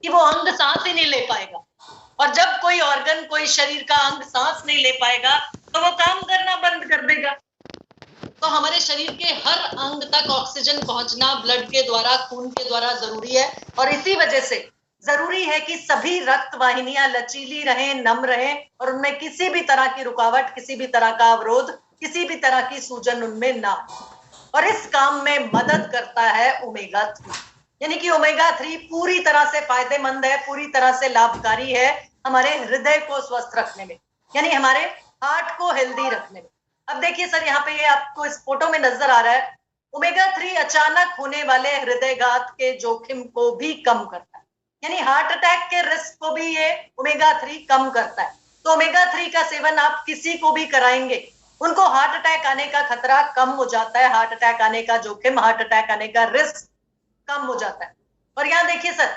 कि वो अंग सांस ही नहीं ले पाएगा। और जब कोई ऑर्गन, कोई शरीर का अंग सांस नहीं ले पाएगा तो वो काम करना बंद कर देगा। तो हमारे शरीर के हर अंग तक ऑक्सीजन पहुंचना ब्लड के द्वारा, खून के द्वारा जरूरी है। और इसी वजह से जरूरी है कि सभी रक्त वाहिनियां लचीली रहें, नम रहें और उनमें किसी भी तरह की रुकावट, किसी भी तरह का अवरोध, किसी भी तरह की सूजन उनमें ना। और इस काम में मदद करता है ओमेगा 3। यानी कि ओमेगा 3 पूरी तरह से फायदेमंद है, पूरी तरह से लाभकारी है हमारे हृदय को स्वस्थ रखने में, यानी हमारे हार्ट को हेल्दी रखने में। अब देखिए सर, यहाँ पे ये आपको इस फोटो में नजर आ रहा है, ओमेगा 3 अचानक होने वाले हृदयघात के जोखिम को भी कम करता है, यानी हार्ट अटैक के रिस्क को भी ये ओमेगा 3 कम करता है। तो ओमेगा 3 का सेवन आप किसी को भी कराएंगे, उनको हार्ट अटैक आने का खतरा कम हो जाता है, हार्ट अटैक आने का जोखिम, हार्ट अटैक आने का रिस्क कम हो जाता है। और यहाँ देखिए सर,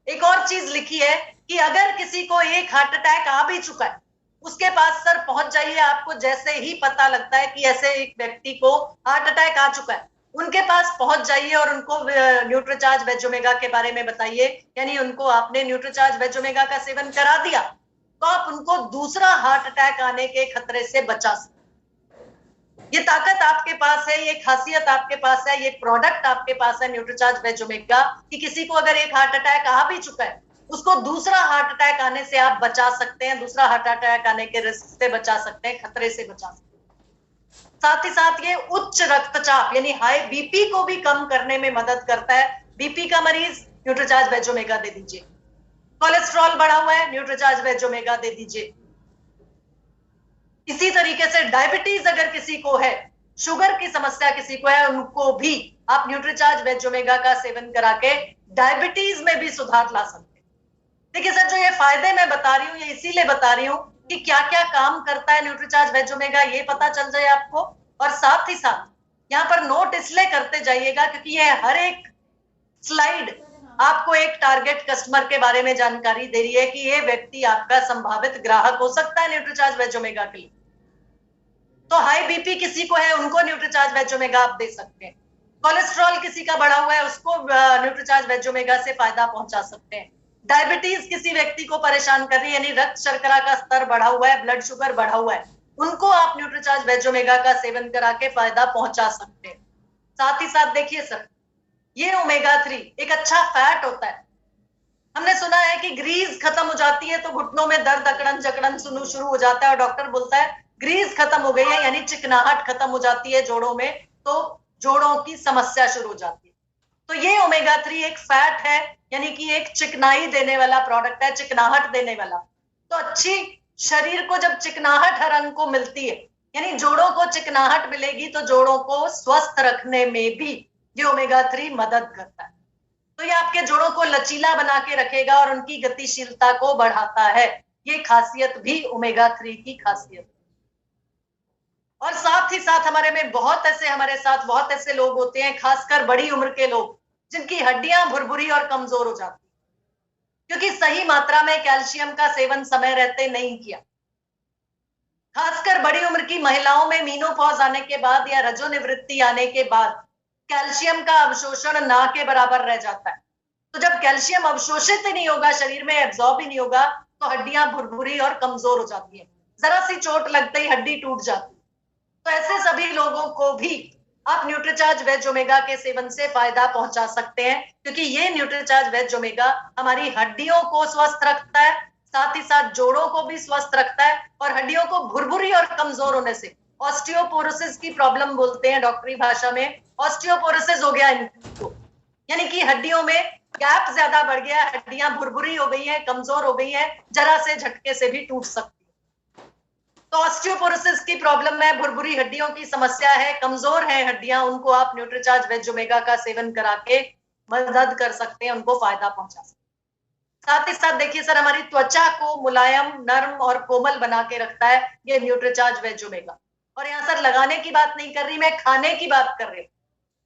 एक और चीज लिखी है कि अगर किसी को एक हार्ट अटैक आ भी चुका है, उसके पास सर पहुंच जाइए, आपको जैसे ही पता लगता है कि ऐसे एक व्यक्ति को हार्ट अटैक आ चुका है, उनके पास पहुंच जाइए और उनको न्यूट्रीचार्ज वेज ओमेगा के बारे में बताइए। यानी उनको आपने न्यूट्रीचार्ज वेज ओमेगा का सेवन करा दिया तो आप उनको दूसरा हार्ट अटैक आने के खतरे से बचा सकते। ये ताकत आपके पास है, ये खासियत आपके पास है, ये प्रोडक्ट आपके पास है न्यूट्रीचार्ज वेज ओमेगा, कि किसी को अगर एक हार्ट अटैक आ भी चुका है, उसको दूसरा हार्ट अटैक आने से आप बचा सकते हैं, दूसरा हार्ट अटैक आने के रिस्क से बचा सकते हैं, खतरे से बचा सकते हैं। साथ ही साथ ये उच्च रक्तचाप यानी हाई बीपी को भी कम करने में मदद करता है। बीपी का मरीज न्यूट्रीचार्ज वेज ओमेगा दे दीजिए। कोलेस्ट्रॉल बढ़ा हुआ है, न्यूट्रीचार्ज वेज ओमेगा दे दीजिए। इसी तरीके से डायबिटीज अगर किसी को है, शुगर की समस्या किसी को है, उनको भी आप न्यूट्रीचार्ज वेज ओमेगा का सेवन करा के डायबिटीज में भी सुधार ला सकते हैं। देखिए सर, जो ये फायदे मैं बता रही हूँ, ये इसीलिए बता रही हूँ कि क्या क्या काम करता है न्यूट्रीचार्ज वेज ओमेगा, ये पता चल जाए आपको। और साथ ही साथ यहाँ पर नोट इसलिए करते जाइएगा क्योंकि ये हर एक स्लाइड आपको एक टारगेट कस्टमर के बारे में जानकारी दे रही है कि ये व्यक्ति आपका संभावित ग्राहक हो सकता है न्यूट्रीचार्ज वेज ओमेगा के लिए। तो हाई बीपी किसी को है, उनको न्यूट्रीचार्ज वेज ओमेगा आप दे सकते हैं। कोलेस्ट्रॉल किसी का बढ़ा हुआ है, उसको न्यूट्रीचार्ज वेज ओमेगा से फायदा पहुंचा सकते हैं। डायबिटीज किसी व्यक्ति को परेशान कर रही है, यानी रक्त शर्करा का स्तर बढ़ा हुआ है, ब्लड शुगर बढ़ा हुआ है, उनको आप न्यूट्रीचार्ज वेज ओमेगा का सेवन करा के फायदा पहुंचा सकते हैं। साथ ही साथ देखिए सर, ये ओमेगा 3 एक अच्छा फैट होता है। हमने सुना है कि ग्रीस खत्म हो जाती है तो घुटनों में दर्द, अकड़न जकड़न शुरू हो जाता है और डॉक्टर बोलता है ग्रीस खत्म हो गई है, यानी चिकनाहट खत्म हो जाती है जोड़ों में, तो जोड़ों की समस्या शुरू हो जाती है। तो ये ओमेगा 3 एक फैट है, यानी कि एक चिकनाई देने वाला प्रोडक्ट है, चिकनाहट देने वाला। तो अच्छी शरीर को जब चिकनाहट हर अंग को मिलती है, यानी जोड़ों को चिकनाहट मिलेगी, तो जोड़ों को स्वस्थ रखने में भी ये ओमेगा 3 मदद करता है। तो ये आपके जोड़ों को लचीला बना के रखेगा और उनकी गतिशीलता को बढ़ाता है। ये खासियत भी ओमेगा 3 की खासियत है। और साथ ही साथ हमारे साथ बहुत ऐसे लोग होते हैं, खासकर बड़ी उम्र के लोग, जिनकी हड्डियां भुरभुरी और कमजोर हो जाती है, क्योंकि सही मात्रा में कैल्शियम का सेवन समय रहते नहीं किया। खासकर बड़ी उम्र की महिलाओं में मीनोपॉज आने के बाद या रजोनिवृत्ति आने के बाद कैल्शियम का अवशोषण ना के बराबर रह जाता है। तो जब कैल्शियम अवशोषित ही नहीं होगा, शरीर में एब्जॉर्ब ही नहीं होगा, तो हड्डियां भुरभुरी और कमजोर हो जाती है, जरा सी चोट लगते ही हड्डी टूट जाती है। तो ऐसे सभी लोगों को भी आप न्यूट्रीचार्ज वेज ओमेगा के सेवन से फायदा पहुंचा सकते हैं, क्योंकि ये न्यूट्रीचार्ज वेज ओमेगा हमारी हड्डियों को स्वस्थ रखता है, साथ ही साथ जोड़ों को भी स्वस्थ रखता है, और हड्डियों को भुरभुरी और कमजोर होने से, ऑस्टियोपोरोसिस की प्रॉब्लम बोलते हैं डॉक्टरी भाषा में, ऑस्टियोपोरोसिस हो गया इनको, यानी कि हड्डियों में गैप ज्यादा बढ़ गया, हड्डियां भुरभुरी हो गई हैं, कमजोर हो गई हैं, जरा से झटके से भी टूट सकती है। तो ऑस्टियोपोरोसिस की प्रॉब्लम है, भुरभुरी हड्डियों की समस्या है, कमजोर है हड्डियां, उनको आप न्यूट्रीचार्ज वेज ओमेगा का सेवन करा के मदद कर सकते हैं, उनको फायदा पहुंचा सकते हैं। साथ ही साथ देखिए सर, हमारी त्वचा को मुलायम, नर्म और कोमल बना के रखता है ये न्यूट्रीचार्ज वेज ओमेगा। और यहाँ सर लगाने की बात नहीं कर रही, मैं खाने की बात कर रही हूँ,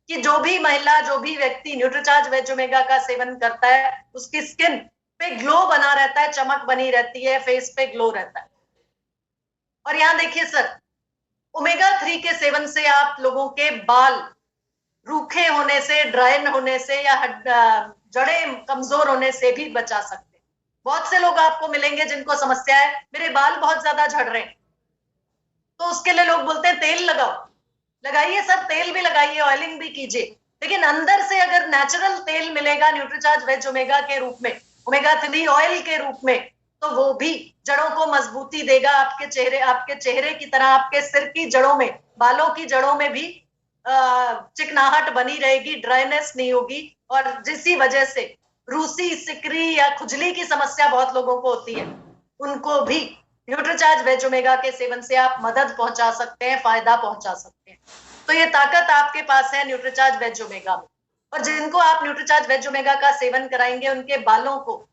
कि जो भी महिला, जो भी व्यक्ति न्यूट्रीचार्ज वेज ओमेगा का सेवन करता है, उसकी स्किन पे ग्लो बना रहता है, चमक बनी रहती है, फेस पे ग्लो रहता है। और यहाँ देखिए सर, ओमेगा 3 के सेवन से आप लोगों के बाल रूखे होने से, ड्राई होने से, या जड़ें कमजोर होने से भी बचा सकते हैं। बहुत से लोग आपको मिलेंगे जिनको समस्या है मेरे बाल बहुत ज्यादा झड़ रहे हैं, तो उसके लिए लोग बोलते हैं तेल लगाओ। लगाइए सर, तेल भी लगाइए, ऑयलिंग भी कीजिए, लेकिन अंदर से अगर नेचुरल तेल मिलेगा न्यूट्रीचार्ज वेज ओमेगा के रूप में, ओमेगा 3 ऑयल के रूप में, तो वो भी जड़ों को मजबूती देगा। आपके चेहरे की तरह आपके सिर की जड़ों में, बालों की जड़ों में भी चिकनाहट बनी रहेगी, ड्राइनेस नहीं होगी, और जिसी वजह से रूसी, सिकरी या खुजली की समस्या बहुत लोगों को होती है, उनको भी न्यूट्रीचार्ज वेज ओमेगा के सेवन से आप मदद पहुंचा सकते हैं, फायदा पहुंचा सकते हैं। तो ये ताकत आपके पास है न्यूट्रीचार्ज वेज ओमेगा में। और जिनको आप न्यूट्रीचार्ज वेज ओमेगा का सेवन कराएंगे, उनके बालों को,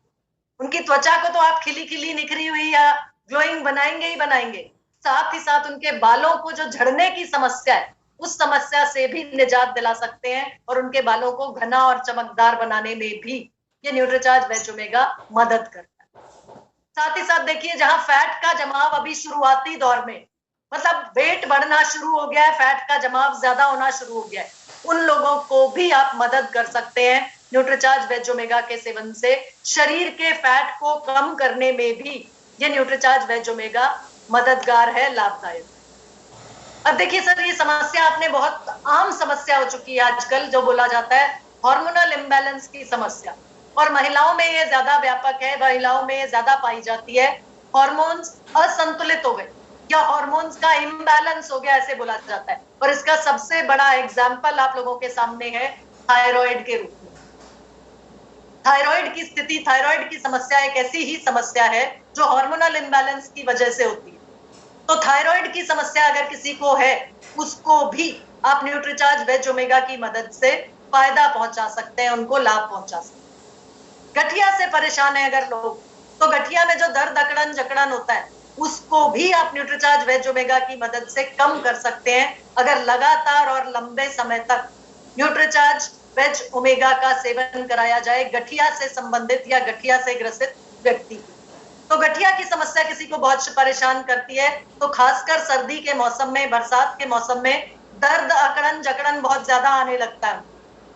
उनकी त्वचा को तो आप खिली खिली, निखरी हुई या ग्लोइंग बनाएंगे ही बनाएंगे, साथ ही साथ उनके बालों को जो झड़ने की समस्या है, उस समस्या से भी निजात दिला सकते हैं, और उनके बालों को घना और चमकदार बनाने में भी ये न्यूट्रीचार्ज वेज ओमेगा मदद करता है। साथ ही साथ देखिए, जहां फैट का जमाव अभी शुरुआती दौर में, मतलब वेट बढ़ना शुरू हो गया है, फैट का जमाव ज्यादा होना शुरू हो गया है, उन लोगों को भी आप मदद कर सकते हैं न्यूट्रीचार्ज वेज ओमेगा के सेवन से। शरीर के फैट को कम करने में भी ये न्यूट्रीचार्ज वेज ओमेगा मददगार है, लाभदायक। अब देखिए सर, ये समस्या आपने, बहुत आम समस्या हो चुकी है आजकल, जो बोला जाता है हार्मोनल इम्बैलेंस की समस्या, और महिलाओं में ये ज्यादा व्यापक है, महिलाओं में ये ज्यादा पाई जाती है। हार्मोन्स असंतुलित हो गए या हार्मोन्स का इम्बैलेंस हो गया, ऐसे बोला जाता है। और इसका सबसे बड़ा एग्जाम्पल आप लोगों के सामने है थायराइड के रूप में। थायराइड की स्थिति, थायराइड की समस्या एक ऐसी ही समस्या है जो हार्मोनल इम्बैलेंस की वजह से होती है। तो थायराइड की समस्या अगर किसी को है, उसको भी आप न्यूट्रीचार्ज वेज ओमेगा की मदद से फायदा पहुंचा सकते हैं, उनको लाभ पहुंचा सकते हैं। गठिया से परेशान है अगर लोग, तो गठिया में जो दर्द, अकड़न जकड़न होता है, उसको भी आप न्यूट्रीचार्ज वेज ओमेगा की मदद से कम कर सकते हैं, अगर लगातार और लंबे समय तक न्यूट्रीचार्ज वेज ओमेगा का सेवन कराया जाए गठिया से संबंधित या गठिया से ग्रसित व्यक्ति। तो गठिया की समस्या किसी को बहुत परेशान करती है, तो खासकर सर्दी के मौसम में, बरसात के मौसम में दर्द, अकड़न जकड़न बहुत ज्यादा आने लगता है,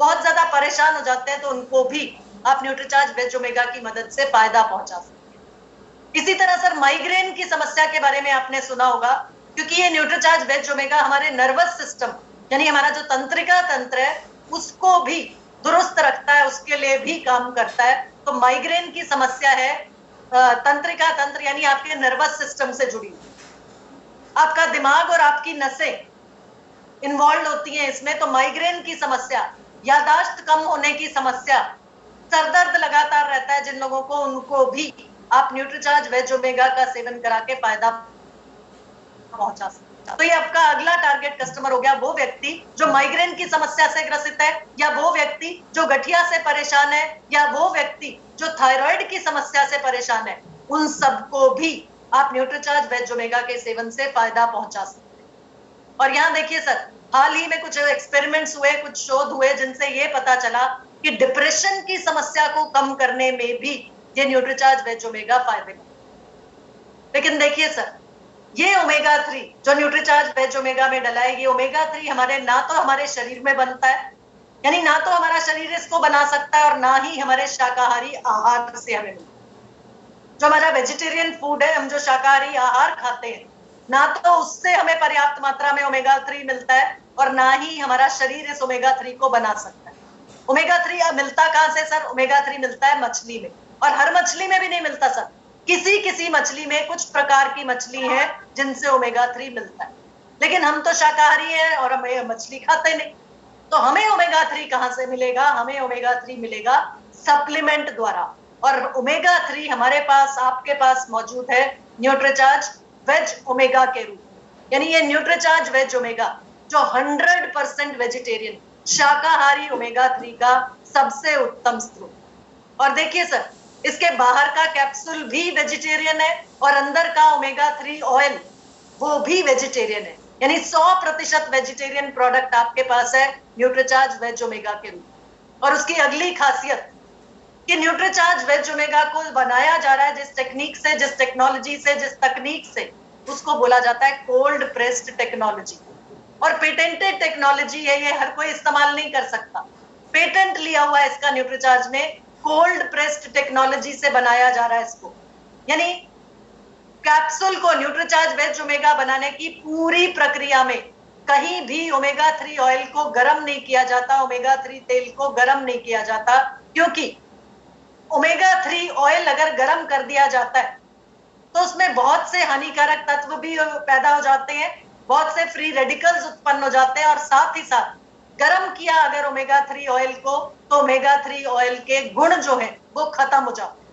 बहुत ज्यादा परेशान हो जाते हैं, तो उनको भी आप न्यूट्रीचार्ज वेज ओमेगा की मदद से फायदा पहुंचा सकते हैं। इसी तरह सर, माइग्रेन की समस्या के बारे में आपने सुना होगा, क्योंकि ये न्यूट्रीचार्ज वेज ओमेगा हमारे नर्वस सिस्टम, यानी हमारा जो तंत्रिका तंत्र है, उसको भी दुरुस्त रखता है, उसके लिए भी काम करता है। तो माइग्रेन की समस्या है तंत्रिका तंत्र, यानी आपके नर्वस सिस्टम से जुड़ी, आपका दिमाग और आपकी नसें इन्वॉल्व होती हैं इसमें। तो माइग्रेन की समस्या, यादाश्त कम होने की समस्या, सर दर्द लगातार रहता है जिन लोगों को, उनको भी आप न्यूट्रीचार्ज वेज ओमेगा का सेवन करा के फायदा पहुंचा सकते हैं। तो ये आपका अगला टारगेट कस्टमर हो गया, वो व्यक्ति जो माइग्रेन की समस्या से ग्रसित है, या वो व्यक्ति जो गठिया से परेशान है, या वो व्यक्ति जो थायराइड की समस्या से परेशान है। उन सबको भी आप न्यूट्रीचार्ज वेज ओमेगा के सेवन से फायदा पहुंचा सकते हैं। और यहाँ देखिए सर, हाल ही में कुछ एक्सपेरिमेंट्स हुए, कुछ शोध हुए, जिनसे ये पता चला कि डिप्रेशन की समस्या को कम करने में भी ये न्यूट्रीचार्ज वेज ओमेगा फायदेमंद। लेकिन देखिए सर, ये ओमेगा 3 जो न्यूट्रीचार्ज वेज ओमेगा में डला है, ये ओमेगा 3 हमारे, ना तो हमारे शरीर में बनता है, यानी ना तो हमारा शरीर इसको बना सकता है, और ना ही हमारे शाकाहारी आहार से हमें मिलता है। जो हमारा वेजिटेरियन फूड है, हम जो शाकाहारी आहार खाते हैं, ना तो उससे हमें पर्याप्त मात्रा में ओमेगा 3 मिलता है, और ना ही हमारा शरीर इस ओमेगा 3 को बना सकता है। ओमेगा 3 मिलता कहां से सर? ओमेगा 3 मिलता है मछली में, और हर मछली में भी नहीं मिलता सर। किसी किसी मछली में, कुछ प्रकार की मछली है जिनसे ओमेगा 3 मिलता है, लेकिन हम तो शाकाहारी हैं और हमें मछली खाते नहीं। तो हमें ओमेगा 3 कहां से मिलेगा? हमें ओमेगा 3 मिलेगा सप्लीमेंट द्वारा, और ओमेगा 3 हमारे पास, आपके पास मौजूद है न्यूट्रीचार्ज वेज ओमेगा के रूप में। यानी ये न्यूट्रीचार्ज वेज ओमेगा जो 100% वेजिटेरियन, शाकाहारी ओमेगा 3 का सबसे उत्तम स्रोत। और देखिए सर, इसके बाहर का कैप्सूल भी वेजिटेरियन है, और अंदर का ओमेगा 3 ऑयल वो भी वेजिटेरियन है, यानी 100% वेजिटेरियन प्रोडक्ट आपके पास है न्यूट्रीचार्ज वेज ओमेगा के रूप में। और उसकी अगली खासियत कि न्यूट्रीचार्ज वेज ओमेगा को बनाया जा रहा है जिस टेक्निक से, जिस टेक्नोलॉजी से, जिस तकनीक से, उसको बोला जाता है कोल्ड प्रेस्ड टेक्नोलॉजी, और पेटेंटेड टेक्नोलॉजी है। ये हर कोई इस्तेमाल नहीं कर सकता। पेटेंट लिया हुआ है इसका न्यूट्रीचार्ज में, कोल्ड प्रेस्ड टेक्नोलॉजी से बनाया जा रहा है इसको। यानी कैप्सूल को न्यूट्रीचार्ज वेज ओमेगा बनाने की पूरी प्रक्रिया में कहीं भी ओमेगा 3 ऑयल को गर्म नहीं किया जाता, ओमेगा 3 तेल को गर्म नहीं किया जाता, क्योंकि ओमेगा 3 ऑयल अगर गर्म कर दिया जाता है तो उसमें बहुत से हानिकारक तत्व भी पैदा हो जाते हैं, बहुत से फ्री रेडिकल्स उत्पन्न हो जाते हैं, और साथ ही साथ गर्म किया अगर ओमेगा 3 ऑयल को तो ओमेगा 3 ऑयल के गुण जो है वो खत्म हो जाते हैं।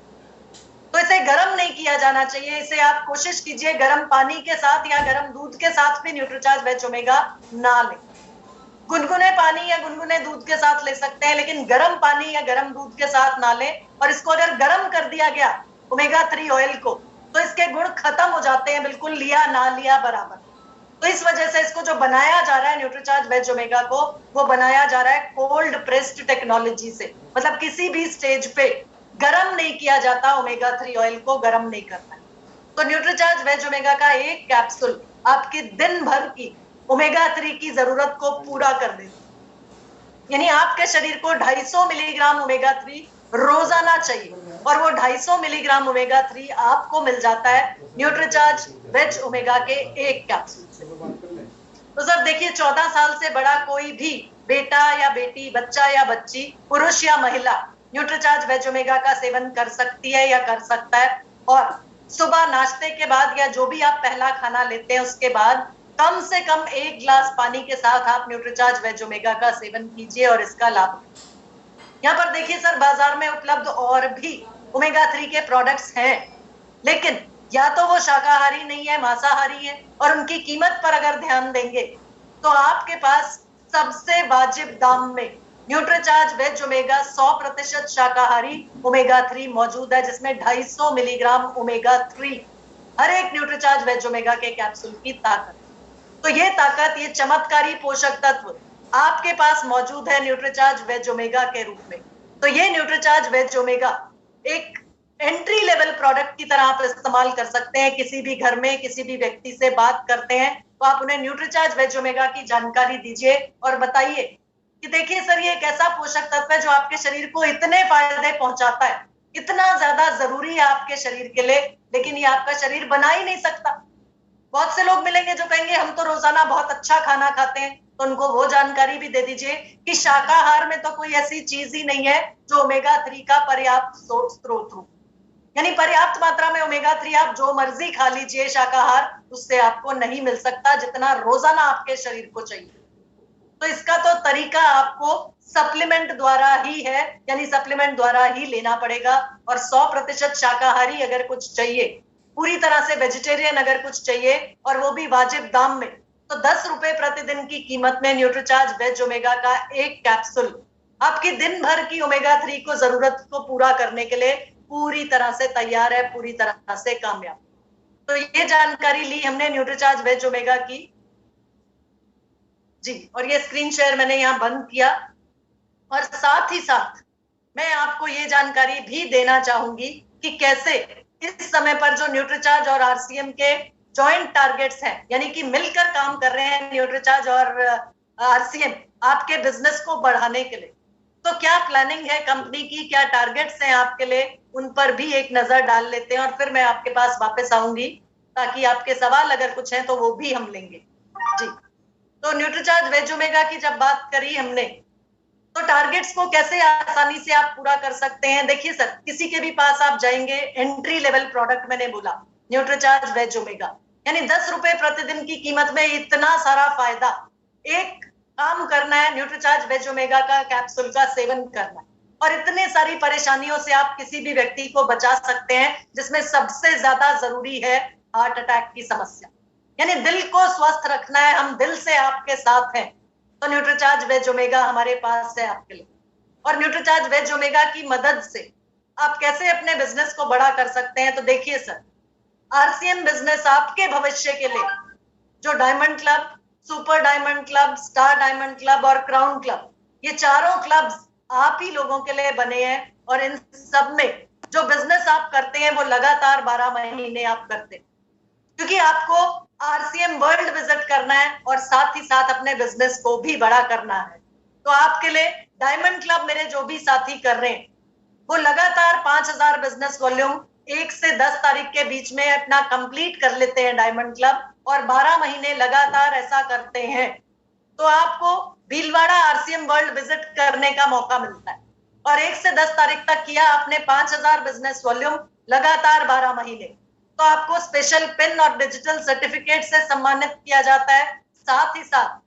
तो इसे गर्म नहीं किया जाना चाहिए। इसे आप कोशिश कीजिए गर्म पानी के साथ या गर्म दूध के साथ भी न्यूट्रीचार्ज वेज ओमेगा ना लें। गुनगुने पानी या गुनगुने दूध के साथ ले सकते हैं, लेकिन गर्म पानी या गर्म दूध के साथ ना लें। और इसको अगर गर्म कर दिया गया ओमेगा 3 ऑयल को तो इसके गुण खत्म हो जाते हैं, बिल्कुल लिया ना लिया बराबर। तो इस वजह से इसको जो बनाया जा रहा है न्यूट्रीचार्ज वेज ओमेगा को, वो बनाया जा रहा है कोल्ड प्रेस्ड टेक्नोलॉजी से। मतलब किसी भी स्टेज पे गरम नहीं किया जाता, ओमेगा 3 ऑयल को गरम नहीं करना है। तो न्यूट्रीचार्ज वेज ओमेगा का एक कैप्सूल आपकी दिन भर की ओमेगा 3 की जरूरत को पूरा कर देती। यानी आपके शरीर को 250 मिलीग्राम ओमेगा 3 रोजाना चाहिए, और वो 250 मिलीग्राम ओमेगा 3 आपको मिल जाता है न्यूट्रीचार्ज वेज ओमेगा के एक कैप्सूल से। तो सर देखिए, 14 साल से बड़ा कोई भी बेटा या बेटी, बच्चा या बच्ची, पुरुष या महिला न्यूट्रीचार्ज वेज ओमेगा का सेवन कर सकती है या कर सकता है। और सुबह नाश्ते के बाद या जो भी आप पहला खाना लेते हैं उसके बाद कम से कम 1 गिलास पानी के साथ आप न्यूट्रीचार्ज वेज ओमेगा का सेवन कीजिए और इसका लाभ। यहाँ पर देखिए सर, बाजार में उपलब्ध और भी ओमेगा 3 के प्रोडक्ट्स हैं, लेकिन या तो वो शाकाहारी नहीं है, मांसाहारी है, और उनकी कीमत पर अगर ध्यान देंगे तो आपके पास सबसे वाजिब दाम में न्यूट्रीचार्ज वेज ओमेगा 100% शाकाहारी ओमेगा 3 मौजूद है, जिसमें 250 मिलीग्राम ओमेगा 3 हर एक न्यूट्रीचार्ज वेज ओमेगा के कैप्सूल की ताकत। तो ये ताकत, ये चमत्कारी पोषक तत्व आपके पास मौजूद है न्यूट्रीचार्ज वेज ओमेगा के रूप में। तो ये न्यूट्रीचार्ज वेज ओमेगा एक एंट्री लेवल प्रोडक्ट की तरह आप इस्तेमाल कर सकते हैं। किसी भी घर में किसी भी व्यक्ति से बात करते हैं तो आप उन्हें न्यूट्रीचार्ज वेज ओमेगा की जानकारी दीजिए और बताइए कि देखिए सर, ये एक ऐसा पोषक तत्व है जो आपके शरीर को इतने फायदे पहुंचाता है, इतना ज्यादा जरूरी है आपके शरीर के लिए, लेकिन ये आपका शरीर बना ही नहीं सकता। बहुत से लोग मिलेंगे जो कहेंगे हम तो रोजाना बहुत अच्छा खाना खाते हैं, तो उनको वो जानकारी भी दे दीजिए कि शाकाहार में तो कोई ऐसी चीज ही नहीं है जो ओमेगा 3 का पर्याप्त स्रोत हो। यानी पर्याप्त मात्रा में ओमेगा 3 आप जो मर्जी खा लीजिए शाकाहार, उससे आपको नहीं मिल सकता जितना रोजाना आपके शरीर को चाहिए। तो इसका तो तरीका आपको सप्लीमेंट द्वारा ही है, यानी सप्लीमेंट द्वारा ही लेना पड़ेगा। और 100% शाकाहारी अगर कुछ चाहिए, पूरी तरह से वेजिटेरियन अगर कुछ चाहिए, और वो भी वाजिब दाम में, तो 10 रुपए प्रतिदिन की कीमत में न्यूट्रीचार्ज वेज ओमेगा का एक कैप्सूल आपकी दिन भर की ओमेगा 3 को जरूरत को पूरा करने के लिए पूरी तरह से तैयार है, पूरी तरह से कामयाब। तो ये जानकारी ली हमने न्यूट्रीचार्ज वेज ओमेगा की जी, और ये स्क्रीन शेयर मैंने यहाँ बंद किया। और साथ ही साथ मैं आपको ये जानकारी भी देना चाहूंगी कि कैसे इस समय पर जो न्यूट्रीचार्ज और आरसीएम के जॉइंट टारगेट्स हैं, यानी कि मिलकर काम कर रहे हैं न्यूट्रीचार्ज और आरसीएम आपके बिजनेस को बढ़ाने के लिए, तो क्या प्लानिंग है कंपनी की, क्या टारगेट्स हैं आपके लिए, उन पर भी एक नजर डाल लेते हैं। और फिर मैं आपके पास वापस आऊंगी ताकि आपके सवाल अगर कुछ हैं तो वो भी हम लेंगे जी। तो न्यूट्रीचार्ज वेज ओमेगा की जब बात करी हमने, तो टारगेट्स को कैसे आसानी से आप पूरा कर सकते हैं। देखिए सर, किसी के भी पास आप जाएंगे, एंट्री लेवल प्रोडक्ट मैंने बोला न्यूट्रीचार्ज वेज ओमेगा, यानी 10 रुपए प्रतिदिन की कीमत में इतना सारा फायदा। एक काम करना है, न्यूट्रीचार्ज वेज ओमेगा का कैप्सूल का सेवन करना है, और इतने सारी परेशानियों से आप किसी भी व्यक्ति को बचा सकते हैं, जिसमें सबसे ज्यादा जरूरी है हार्ट अटैक की समस्या। यानी दिल को स्वस्थ रखना है, हम दिल से आपके साथ हैं, तो न्यूट्रीचार्ज वेज ओमेगा हमारे पास है आपके लिए। और न्यूट्रीचार्ज वेज ओमेगा की मदद से आप कैसे अपने बिजनेस को बड़ा कर सकते हैं। तो देखिए सर, आरसीएम बिजनेस आपके भविष्य के लिए जो diamond club, super diamond club, star diamond club और क्राउन क्लब, ये चारों क्लब्स आप ही लोगों के लिए बने हैं। और इन सब में जो बिजनेस आप करते हैं वो लगातार 12 महीने आप करते हैं, क्योंकि आपको आरसीएम वर्ल्ड विजिट करना है और साथ ही साथ अपने बिजनेस को भी बड़ा करना है। तो आपके लिए डायमंड क्लब मेरे जो भी साथी कर रहे हैं वो लगातार 5,000 बिजनेस वॉल्यूम 1 से 10 तारीख के बीच में अपना कंप्लीट कर लेते हैं डायमंड क्लब, और 12 महीने लगातार ऐसा करते हैं तो आपको भीलवाड़ा आरसीएम वर्ल्ड विजिट करने का मौका मिलता है। और 1 से 10 तारीख तक किया आपने 5,000 बिजनेस वॉल्यूम लगातार 12 महीने, तो आपको स्पेशल पिन और डिजिटल सर्टिफिकेट से सम्मानित किया जाता है। साथ ही साथ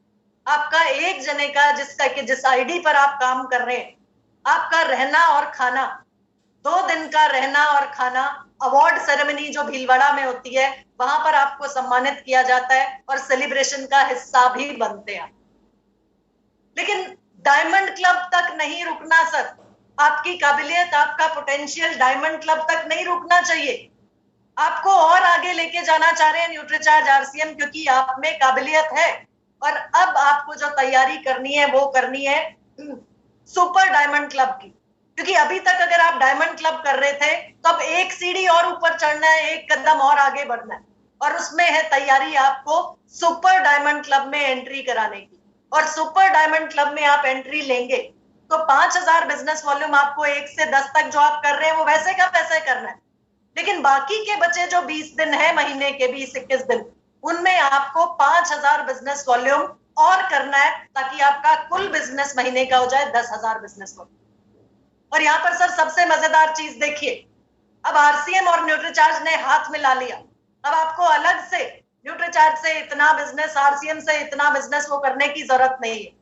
आपका एक जने का जिस आईडी पर आप काम कर रहे हैं, आपका रहना और खाना, 2 दिन का रहना और खाना अवार्ड सेरेमनी जो भीलवाड़ा में होती है वहां पर आपको सम्मानित किया जाता है और सेलिब्रेशन का हिस्सा भी बनते हैं। लेकिन डायमंड क्लब तक नहीं रुकना सर, आपकी काबिलियत, आपका पोटेंशियल डायमंड क्लब तक नहीं रुकना चाहिए। आपको और आगे लेके जाना चाह रहे हैं न्यूट्रीचार्ज आरसीएम, क्योंकि आप में काबिलियत है। और अब आपको जो तैयारी करनी है वो करनी है सुपर डायमंड क्लब की, क्योंकि अभी तक अगर आप डायमंड क्लब कर रहे थे तो अब एक सीढ़ी और ऊपर चढ़ना है, एक कदम और आगे बढ़ना है, और उसमें है तैयारी आपको सुपर डायमंड क्लब में एंट्री कराने की। और सुपर डायमंड क्लब में आप एंट्री लेंगे तो 5,000 बिजनेस वॉल्यूम आपको 1 से 10 तक जो आप कर रहे हैं वो वैसे का वैसे करना है, लेकिन बाकी के बचे जो 20 दिन है, महीने के 20-21 दिन, उनमें आपको 5,000 बिजनेस वॉल्यूम और करना है ताकि आपका कुल बिजनेस महीने का हो जाए 10,000 बिजनेस वॉल्यूम। और यहाँ पर सर सबसे मजेदार चीज देखिए, अब आरसीएम और न्यूट्रीचार्ज ने हाथ मिला लिया। अब आपको अलग से न्यूट्रीचार्ज से इतना बिजनेस, आरसीएम से इतना बिजनेस वो करने की जरूरत नहीं है।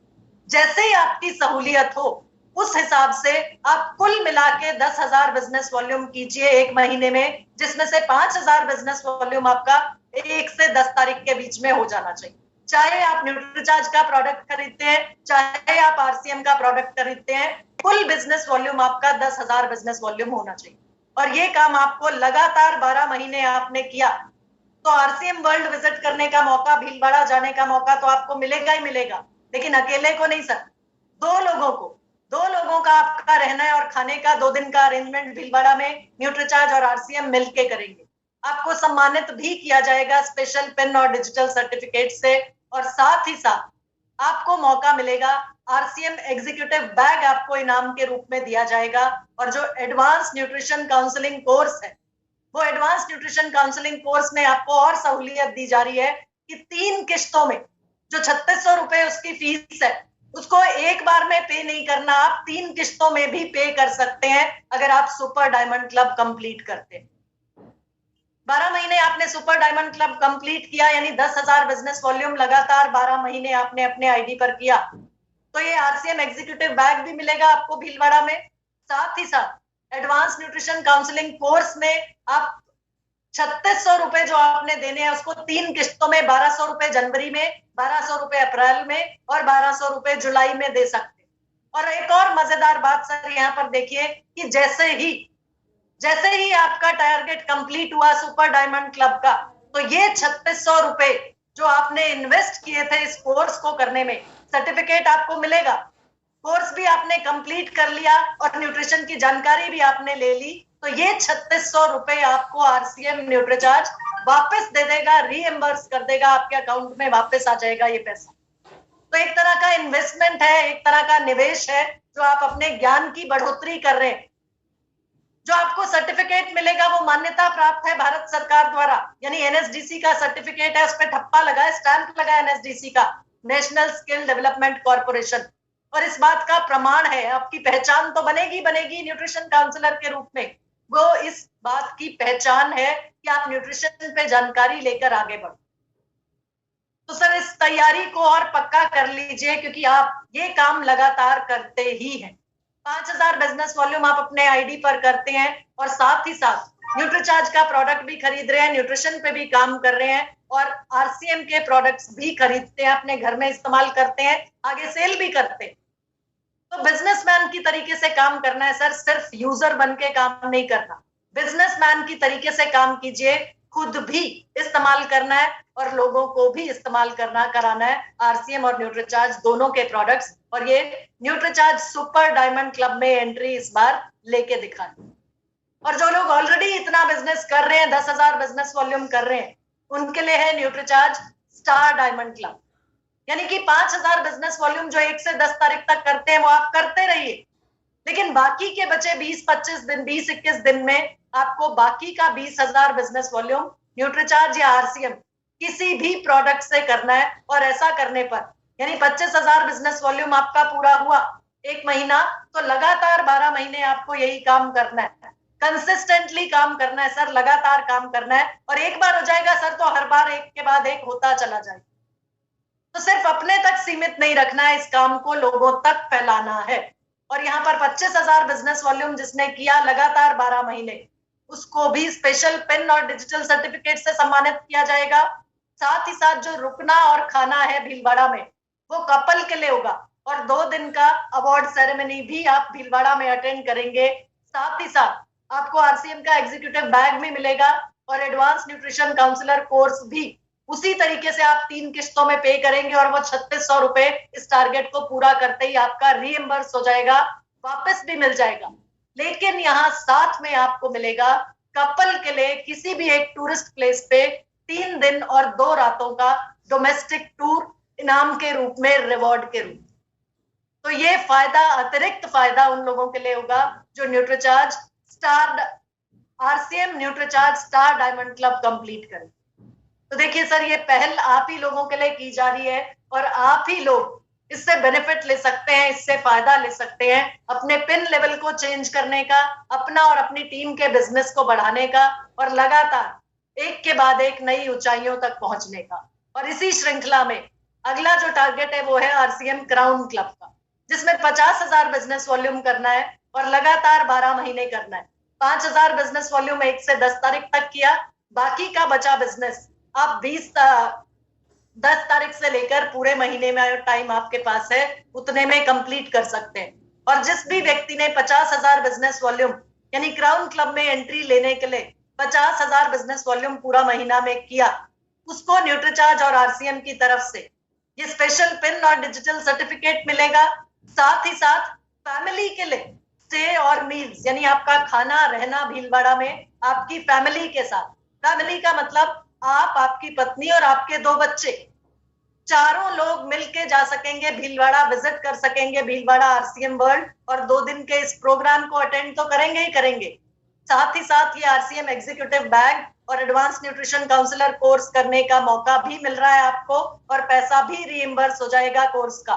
जैसे ही आपकी सहूलियत हो उस हिसाब से आप कुल मिला के 10,000 बिजनेस वॉल्यूम कीजिए एक महीने में, जिसमें से 5,000 बिजनेस वॉल्यूम आपका 1 से 10 तारीख के बीच में हो जाना चाहिए। चाहे आप न्यूट्रीचार्ज का प्रोडक्ट खरीदते हैं, चाहे आप आरसीएम का प्रोडक्ट खरीदते हैं, कुल बिजनेस वॉल्यूम आपका 10,000 बिजनेस वॉल्यूम होना चाहिए। और ये काम आपको लगातार 12 महीने आपने किया तो आरसीएम वर्ल्ड विजिट करने का मौका, भीलवाड़ा जाने का मौका तो आपको मिलेगा ही मिलेगा, लेकिन अकेले को नहीं सर, दो लोगों का आपका रहना और खाने का 2 दिन का अरेंजमेंट भीलवाड़ा में न्यूट्रीचार्ज और आरसीएम मिलके करेंगे। आपको सम्मानित भी किया जाएगा स्पेशल पेन और डिजिटल सर्टिफिकेट से, और साथ ही साथ आपको मौका मिलेगा, आरसीएम एग्जीक्यूटिव बैग आपको इनाम के रूप में दिया जाएगा। और जो एडवांस न्यूट्रिशन काउंसलिंग कोर्स है, वो एडवांस न्यूट्रिशन काउंसलिंग कोर्स में आपको और सहूलियत दी जा रही है कि 3 किश्तों में, जो 3600 रुपए उसकी फीस है, उसको एक बार में पे नहीं करना, आप 3 किश्तों में भी पे कर सकते हैं अगर आप सुपर डायमंड क्लब कंप्लीट करते हैं। 12 महीने आपने सुपर डायमंड क्लब कंप्लीट किया, यानी 10,000 बिजनेस वॉल्यूम लगातार 12 महीने आपने अपने आईडी पर किया, तो ये आरसीएम एग्जीक्यूटिव बैग भी मिलेगा आपको भीलवाड़ा में। साथ ही साथ एडवांस न्यूट्रिशन काउंसलिंग कोर्स में आप 3600 रुपए जो आपने देने हैं उसको 3 किश्तों में, 1200 रुपए जनवरी में, 1200 रुपए अप्रैल में और 1200 रुपए जुलाई में दे सकते हैं। और एक और मजेदार बात सर यहाँ पर देखिए कि जैसे ही आपका टारगेट कंप्लीट हुआ सुपर डायमंड क्लब का, तो ये 3600 रुपए जो आपने इन्वेस्ट किए थे इस कोर्स को करने में, सर्टिफिकेट आपको मिलेगा। कोर्स भी आपने कंप्लीट कर लिया और न्यूट्रिशन की जानकारी भी आपने ले ली, तो ये 3600 रुपए आपको आरसीएम न्यूट्रीचार्ज वापस दे देगा, रीएम्बर्स कर देगा, आपके अकाउंट में वापस आ जाएगा ये पैसा। तो एक तरह का इन्वेस्टमेंट है, एक तरह का निवेश है जो आप अपने ज्ञान की बढ़ोतरी कर रहे हैं। जो आपको सर्टिफिकेट मिलेगा वो मान्यता प्राप्त है भारत सरकार द्वारा, यानी एनएसडीसी का सर्टिफिकेट है, उस पर ठप्पा लगा है, स्टैंप लगा है एनएसडीसी का, नेशनल स्किल डेवलपमेंट कॉर्पोरेशन। और इस बात का प्रमाण है, आपकी पहचान तो बनेगी न्यूट्रिशन काउंसलर के रूप में, वो इस बात की पहचान है कि आप न्यूट्रिशन पे जानकारी लेकर आगे बढ़ो। तो सर इस तैयारी को और पक्का कर लीजिए, क्योंकि आप ये काम लगातार करते ही हैं। 5,000 बिजनेस वॉल्यूम आप अपने आईडी पर करते हैं और साथ ही साथ न्यूट्रीचार्ज का प्रोडक्ट भी खरीद रहे हैं, न्यूट्रिशन पे भी काम कर रहे हैं और आरसीएम के प्रोडक्ट्स भी खरीदते हैं, अपने घर में इस्तेमाल करते हैं, आगे सेल भी करते हैं। तो बिजनेसमैन की तरीके से काम करना है सर, सिर्फ यूजर बन के काम नहीं करना। बिजनेसमैन की तरीके से काम कीजिए, खुद भी इस्तेमाल करना है और लोगों को भी इस्तेमाल कराना है आरसीएम और न्यूट्रीचार्ज दोनों के प्रोडक्ट्स। और ये न्यूट्रीचार्ज सुपर डायमंड क्लब में एंट्री इस बार लेके दिखानी। और जो लोग ऑलरेडी इतना बिजनेस कर रहे हैं, 10,000 बिजनेस वॉल्यूम कर रहे हैं, उनके लिए है न्यूट्रीचार्ज स्टार डायमंड क्लब। यानी कि 5,000 बिजनेस वॉल्यूम जो 1 से 10 तारीख तक करते हैं वो आप करते रहिए, लेकिन बाकी के बचे 20-25 दिन, 20-21 दिन में आपको बाकी का 20,000 बिजनेस वॉल्यूम न्यूट्रीचार्ज या आरसीएम किसी भी प्रोडक्ट से करना है। और ऐसा करने पर यानी 25,000 बिजनेस वॉल्यूम आपका पूरा हुआ 1 महीना, तो लगातार 12 महीने आपको यही काम करना है, कंसिस्टेंटली काम करना है सर, लगातार काम करना है। और एक बार हो जाएगा सर तो हर बार एक के बाद एक होता चला जाएगा। तो सिर्फ अपने तक सीमित नहीं रखना है, इस काम को लोगों तक फैलाना है। और यहाँ पर 25,000 बिजनेस वॉल्यूम जिसने किया लगातार 12 महीने, उसको भी स्पेशल पेन और डिजिटल सर्टिफिकेट से सम्मानित किया जाएगा। साथ ही साथ जो रुकना और खाना है भीलवाड़ा में वो कपल के लिए होगा, और 2 दिन का अवार्ड सेरेमनी भी आप भीलवाड़ा में अटेंड करेंगे। साथ ही साथ आपको आरसीएम का एग्जीक्यूटिव बैग भी मिलेगा और एडवांस न्यूट्रिशन काउंसलर कोर्स भी उसी तरीके से आप 3 किस्तों में पे करेंगे, और वो 3600 रुपए इस टारगेट को पूरा करते ही आपका रीइंबर्स हो जाएगा, वापस भी मिल जाएगा। लेकिन यहाँ साथ में आपको मिलेगा कपल के लिए किसी भी एक टूरिस्ट प्लेस पे 3 दिन और 2 रातों का डोमेस्टिक टूर इनाम के रूप में, रिवॉर्ड के रूप। तो ये फायदा, अतिरिक्त फायदा उन लोगों के लिए होगा जो Nutricharge star, RCM Nutricharge star diamond club complete करें। तो देखिए सर, ये पहल आप ही लोगों के लिए की जा रही है और आप ही लोग इससे बेनिफिट ले सकते हैं, इससे फायदा ले सकते हैं, अपने पिन लेवल को चेंज करने का, अपना और अपनी टीम के बिजनेस को बढ़ाने का, और लगातार एक के बाद एक नई ऊंचाइयों तक पहुंचने का। और इसी श्रृंखला में अगला जो टारगेट है वो है आरसीएम क्राउन क्लब का, जिसमें 50,000 बिजनेस वॉल्यूम करना है और लगातार 12 महीने करना है। 5,000 बिजनेस वॉल्यूम 1 से 10 तारीख तक किया, बाकी का बचा बिजनेस आप 10 तारीख से लेकर पूरे महीने में टाइम आपके पास है, उतने में कंप्लीट कर सकते हैं। और जिस भी व्यक्ति ने 50,000 बिजनेस वॉल्यूम यानी क्राउन क्लब में एंट्री लेने के लिए 50,000 बिजनेस वॉल्यूम पूरा महीना में किया, उसको न्यूट्रीचार्ज और आरसीएम की तरफ से ये स्पेशल पिन और डिजिटल सर्टिफिकेट मिलेगा। साथ ही साथ फैमिली के लिए स्टे और मील्स, यानी आपका खाना रहना भीलवाड़ा में आपकी फैमिली के साथ, फैमिली का मतलब आप, आपकी पत्नी और आपके 2 बच्चे, चारों लोग मिलके जा सकेंगे भीलवाड़ा, विजिट कर सकेंगे भीलवाड़ा आरसीएम वर्ल्ड, और 2 दिन के इस प्रोग्राम को अटेंड तो करेंगे ही करेंगे। साथ ही साथ ये आरसीएम एग्जीक्यूटिव बैग और एडवांस न्यूट्रिशन काउंसलर कोर्स करने का मौका भी मिल रहा है आपको, और पैसा भी रीइंबर्स हो जाएगा कोर्स का।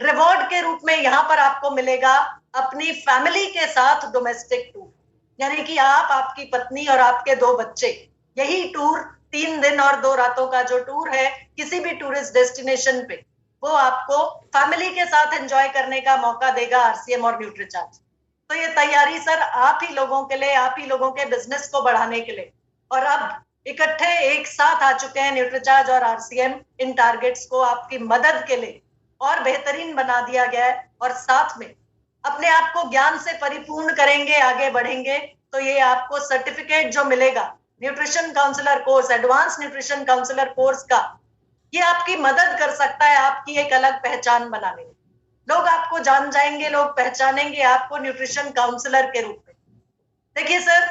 रिवॉर्ड के रूप में यहाँ पर आपको मिलेगा अपनी फैमिली के साथ डोमेस्टिक टूर, यानी कि आप, आपकी पत्नी और आपके 2 बच्चे, यही टूर 3 दिन और 2 रातों का जो टूर है किसी भी टूरिस्ट डेस्टिनेशन पे, वो आपको फैमिली के साथ एंजॉय करने का मौका देगा आरसीएम और न्यूट्रीचार्ज। तो ये तैयारी सर आप ही लोगों के लिए, आप ही लोगों के बिजनेस को बढ़ाने के लिए, और अब इकट्ठे एक साथ आ चुके हैं न्यूट्रीचार्ज और आरसीएम इन टारगेट्स को आपकी मदद के लिए और बेहतरीन बना दिया गया है। और साथ में अपने आप को ज्ञान से परिपूर्ण करेंगे, आगे बढ़ेंगे, तो ये आपको सर्टिफिकेट जो मिलेगा nutrition counsellor course, advance nutrition counsellor course का, ये आपकी मदद कर सकता है आपकी एक अलग पहचान बनाने में। लोग आपको जान जाएंगे, लोग पहचानेंगे आपको न्यूट्रिशन काउंसलर के रूप में। देखिए सर,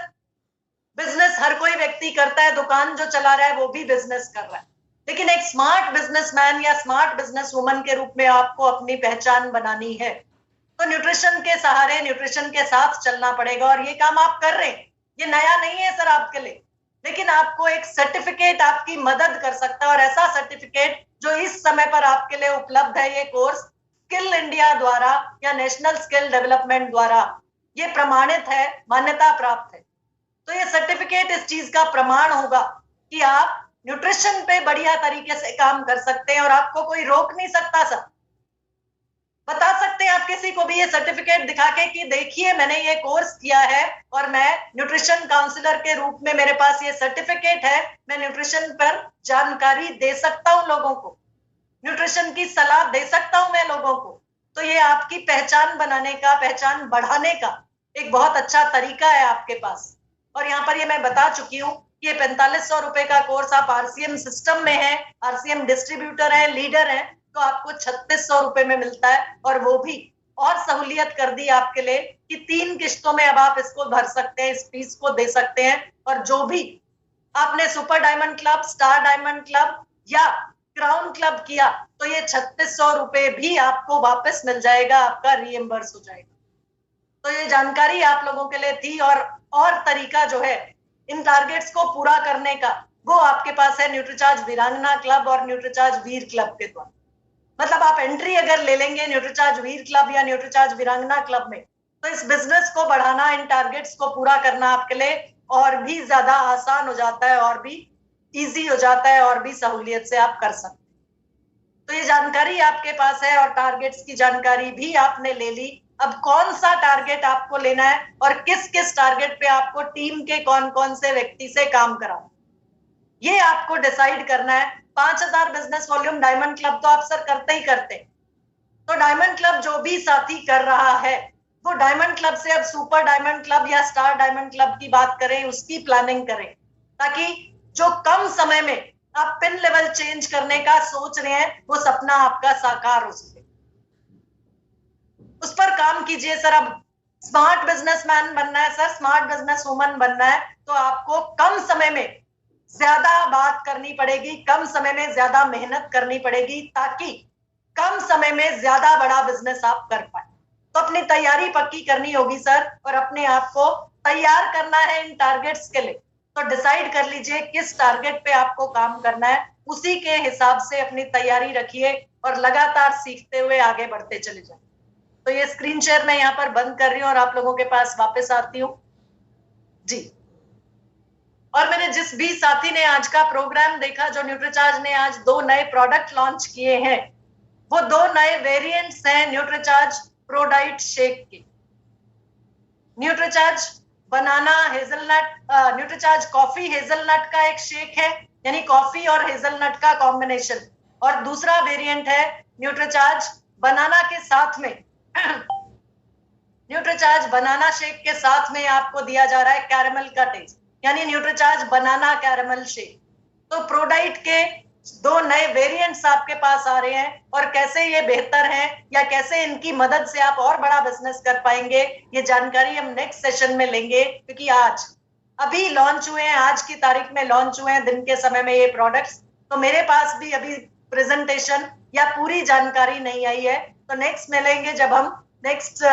बिजनेस हर कोई व्यक्ति करता है, दुकान जो चला रहा है वो भी बिजनेस कर रहा है, लेकिन एक स्मार्ट बिजनेसमैन या स्मार्ट बिजनेस वुमन के रूप में आपको अपनी पहचान बनानी है, तो न्यूट्रिशन के सहारे, न्यूट्रिशन के साथ चलना पड़ेगा। और ये काम आप कर रहे हैं, ये नया नहीं है सर आपके लिए, लेकिन आपको एक सर्टिफिकेट आपकी मदद कर सकता है, और ऐसा सर्टिफिकेट जो इस समय पर आपके लिए उपलब्ध है, ये कोर्स स्किल इंडिया द्वारा या नेशनल स्किल डेवलपमेंट द्वारा ये प्रमाणित है, मान्यता प्राप्त है। तो ये सर्टिफिकेट इस चीज का प्रमाण होगा कि आप न्यूट्रिशन पे बढ़िया तरीके से काम कर सकते हैं, और आपको कोई रोक नहीं सकता सर। बता सकते हैं आप किसी को भी ये सर्टिफिकेट दिखा के कि देखिए मैंने ये कोर्स किया है और मैं न्यूट्रिशन काउंसलर के रूप में, मेरे पास ये सर्टिफिकेट है, मैं न्यूट्रिशन पर जानकारी दे सकता हूं लोगों को, न्यूट्रिशन की सलाह दे सकता हूं मैं लोगों को। तो ये आपकी पहचान बनाने का, पहचान बढ़ाने का एक बहुत अच्छा तरीका है आपके पास। और यहाँ पर ये मैं बता चुकी हूँ, ये 4500 रुपए का कोर्स आप आरसीएम सिस्टम में है, आरसीएम डिस्ट्रीब्यूटर है, लीडर है, तो आपको 3600 रुपए में मिलता है। और वो भी और सहूलियत कर दी आपके लिए कि 3 किस्तों में अब आप इसको भर सकते हैं, इस फीस को दे सकते हैं। और जो भी आपने super diamond club, star diamond club या क्राउन क्लब किया तो ये 3600 रुपए भी आपको वापस मिल जाएगा, आपका रीएम्बर्स हो जाएगा। तो ये जानकारी आप लोगों के लिए थी। और तरीका जो है इन टारगेट्स को पूरा करने का, वो आपके पास है न्यूट्रीचार्ज वीरांगना क्लब और न्यूट्रीचार्ज वीर क्लब के द्वारा। मतलब आप एंट्री अगर ले लेंगे न्यूट्रीचार्ज वीर क्लब या न्यूट्रीचार्ज वीरांगना क्लब में, तो इस बिजनेस को बढ़ाना, इन टारगेट्स को पूरा करना आपके लिए और भी ज्यादा आसान हो जाता है, और भी इजी हो जाता है, और भी सहूलियत से आप कर सकते हैं। तो ये जानकारी आपके पास है और टारगेट्स की जानकारी भी आपने ले ली। अब कौन सा टारगेट आपको लेना है और किस किस टारगेट पे आपको टीम के कौन कौन से व्यक्ति से काम कराना, ये आपको डिसाइड करना है। 5000 बिजनेस वॉल्यूम डायमंड क्लब तो आप सर करते ही करते, तो डायमंड क्लब जो भी साथी कर रहा है वो डायमंड क्लब से अब सुपर डायमंड क्लब या स्टार डायमंड क्लब की बात करें, उसकी प्लानिंग करें, ताकि जो कम समय में आप पिन लेवल चेंज करने का सोच रहे हैं वो सपना आपका साकार हो सके। उस पर काम कीजिए सर। अब स्मार्ट बिजनेसमैन बनना है सर, स्मार्ट बिजनेस वुमन बनना है, तो आपको कम समय में ज्यादा बात करनी पड़ेगी, कम समय में ज्यादा मेहनत करनी पड़ेगी, ताकि कम समय में ज्यादा बड़ा बिजनेस आप कर पाए। तो अपनी तैयारी पक्की करनी होगी सर, और अपने आप को तैयार करना है इन टारगेट्स के लिए। तो डिसाइड कर लीजिए किस टारगेट पे आपको काम करना है, उसी के हिसाब से अपनी तैयारी रखिए और लगातार सीखते हुए आगे बढ़ते चले जाए। तो ये स्क्रीन शेयर मैं यहाँ पर बंद कर रही हूँ और आप लोगों के पास वापस आती हूँ जी। और मेरे जिस भी साथी ने आज का प्रोग्राम देखा, जो न्यूट्रीचार्ज ने आज 2 नए प्रोडक्ट लॉन्च किए हैं, वो 2 नए वेरिएंट्स हैं न्यूट्रीचार्ज प्रोडाइट शेक के। न्यूट्रीचार्ज बनाना हेजलनट, न्यूट्रीचार्ज कॉफी हेजलनट का एक शेक है, यानी कॉफी और हेजलनट का कॉम्बिनेशन। और दूसरा वेरिएंट है न्यूट्रीचार्ज बनाना के साथ में न्यूट्रीचार्ज बनाना शेक के साथ में आपको दिया जा रहा है कैरेमल का टेस्ट, यानी न्यूट्रीचार्ज बनाना कैरेमल शेक। तो प्रोडाइट के 2 नए वेरिएंट्स आपके पास आ रहे हैं, और कैसे ये बेहतर हैं या कैसे इनकी मदद से आप और बड़ा बिजनेस कर पाएंगे, ये जानकारी हम नेक्स्ट सेशन में लेंगे। क्योंकि आज अभी लॉन्च हुए हैं, आज की तारीख में लॉन्च हुए हैं दिन के समय में ये प्रोडक्ट्स, तो मेरे पास भी अभी प्रेजेंटेशन या पूरी जानकारी नहीं आई है। तो नेक्स्ट मिलेंगे जब हम नेक्स्ट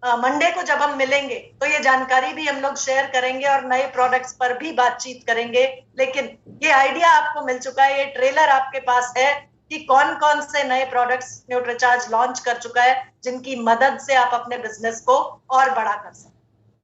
मंडे को जब हम मिलेंगे, तो ये जानकारी भी हम लोग शेयर करेंगे और नए प्रोडक्ट्स पर भी बातचीत करेंगे। लेकिन ये आइडिया आपको मिल चुका है, ये ट्रेलर आपके पास है कि कौन कौन से नए प्रोडक्ट्स न्यूट्रीचार्ज लॉन्च कर चुका है, जिनकी मदद से आप अपने बिजनेस को और बड़ा कर सकते हैं।